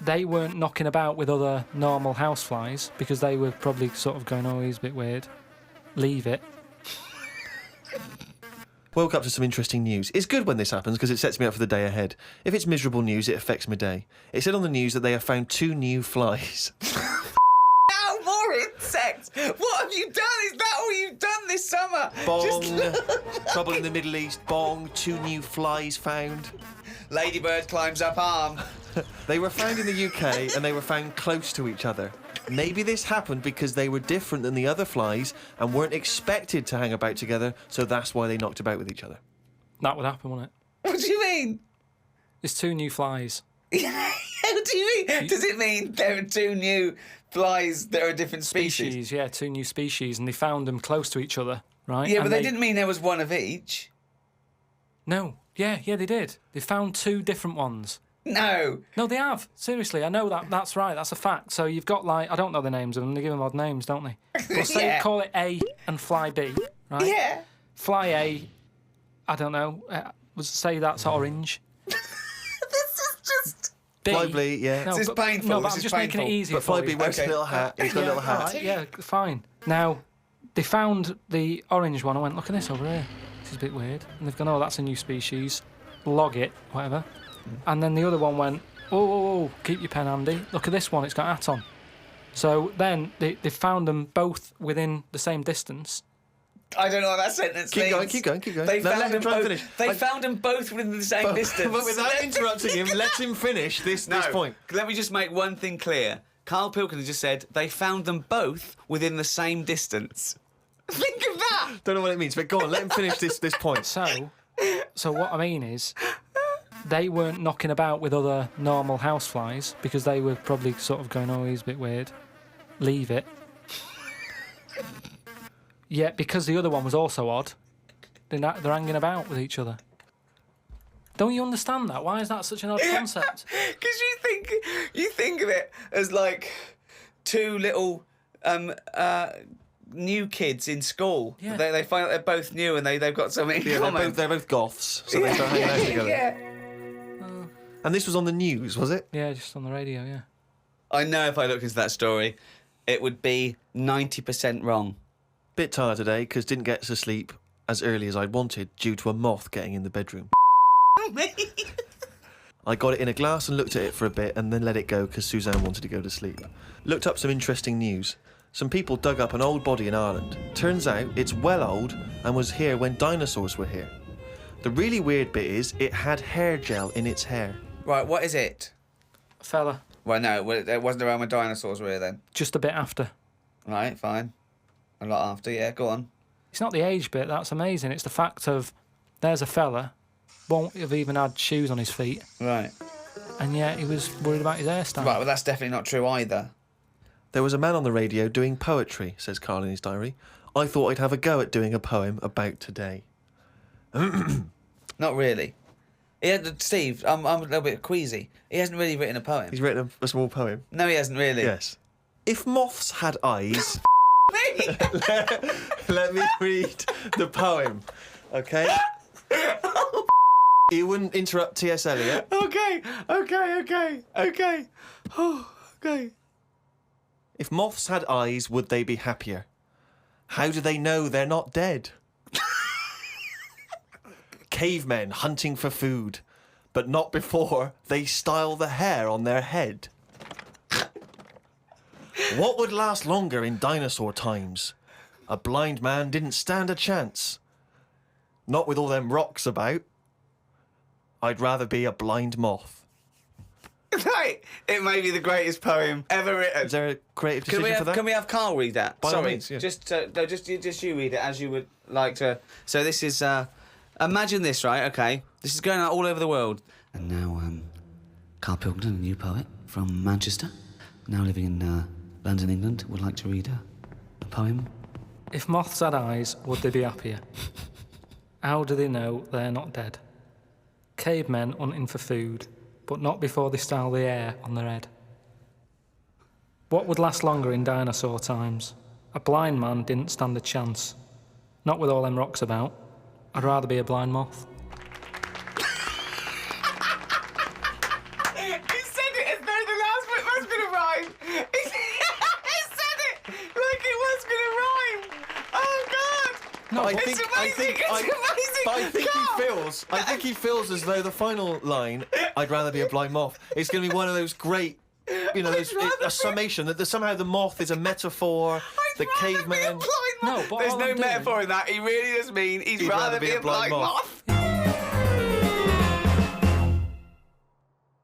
they weren't knocking about with other normal houseflies because they were probably sort of going, oh, he's a bit weird. Leave it. Woke up to some interesting news. It's good when this happens because it sets me up for the day ahead. If it's miserable news, it affects my day. It said on the news that they have found 2 new flies. Now more insects! What have you done? Is that all you've done this summer? Bong! Trouble in the Middle East. Bong! 2 new flies found. Ladybird climbs up arm. They were found in the UK and they were found close to each other. Maybe this happened because they were different than the other flies and weren't expected to hang about together, so that's why they knocked about with each other. That would happen, wouldn't it? What do you mean? There's 2 new flies. What do you mean? Does it mean there are 2 new flies that are a different species? Yeah, 2 new species, and they found them close to each other, right? Yeah, and but they didn't mean there was one of each. No. Yeah, they did. They found 2 different ones. No. No, they have. Seriously, I know that. That's right. That's a fact. So you've got, like, I don't know the names of them. They give them odd names, don't they? But say Yeah. call it A and Fly B, right? Yeah. Fly A, I don't know. Say that's orange. This is just... B. Fly B, yeah. No, This is painful. No, but This I'm is just making it painful. easier But Fly for B you. wears a little hat. He's got a little hat. Right, yeah, fine. Now, they found the orange one. I went, look at this over here. This is a bit weird. And they've gone, oh, that's a new species. Log it, whatever. And then the other one went, oh, keep your pen handy. Look at this one, it's got a hat on. So then they found them both within the same distance. I don't know what that sentence means. Keep going. They No, found let him them try and both. finish. They found them both within the same distance. But without interrupting him, let him finish this point. Let me just make one thing clear. Karl Pilkington just said they found them both within the same distance. Think of that! Don't know what it means, but go on, let him finish this point. So what I mean is, they weren't knocking about with other normal houseflies because they were probably sort of going, oh, he's a bit weird. Leave it. Yet, because the other one was also odd, they're hanging about with each other. Don't you understand that? Why is that such an odd concept? Because you think of it as like 2 little new kids in school. Yeah. They find out they're both new and they've got something in common. They're both goths, so they start hanging out together. Yeah. And this was on the news, was it? Yeah, just on the radio, yeah. I know if I looked into that story, it would be 90% wrong. Bit tired today because didn't get to sleep as early as I wanted due to a moth getting in the bedroom. I got it in a glass and looked at it for a bit and then let it go because Suzanne wanted to go to sleep. Looked up some interesting news. Some people dug up an old body in Ireland. Turns out it's well old and was here when dinosaurs were here. The really weird bit is it had hair gel in its hair. Right, what is it? Fella. Well, no, it wasn't around when dinosaurs were here then. Just a bit after. Right, fine. A lot after, yeah, go on. It's not the age bit, that's amazing. It's the fact of, there's a fella, won't have even had shoes on his feet, Right. and yet he was worried about his hairstyle. Right, well, that's definitely not true either. There was a man on the radio doing poetry, says Karl in his diary. I thought I'd have a go at doing a poem about today. Not really. Steve, I'm a little bit queasy. He hasn't really written a poem. He's written a small poem. No, he hasn't really. Yes. If moths had eyes... let me read the poem, okay? You wouldn't interrupt T.S. Eliot. Okay. Oh, okay. If moths had eyes, would they be happier? How do they know they're not dead? Cavemen hunting for food, but not before they style the hair on their head. What would last longer in dinosaur times? A blind man didn't stand a chance. Not with all them rocks about. I'd rather be a blind moth. Right, it may be the greatest poem ever written. Is there a creative decision for that? Can we have Karl read that? By all Sorry, means, yeah. just you read it as you would like to. So this is, imagine this, right? Okay, this is going out all over the world. And now, Karl Pilkington, a new poet from Manchester, now living in London, England, would like to read a poem. If moths had eyes, would they be happier? How do they know they're not dead? Cavemen hunting for food, but not before they style the hair on their head. What would last longer in dinosaur times? A blind man didn't stand a chance. Not with all them rocks about. I'd rather be a blind moth. You said it as though the last No, But but- It's amazing, it's but I amazing. think Carl! he feels as though the final line, "I'd rather be a blind moth," is going to be one of those great, a summation that somehow the moth is a metaphor. The caveman. No, but There's all no I'm doing- metaphor in that. He really does mean he'd rather be a blind moth.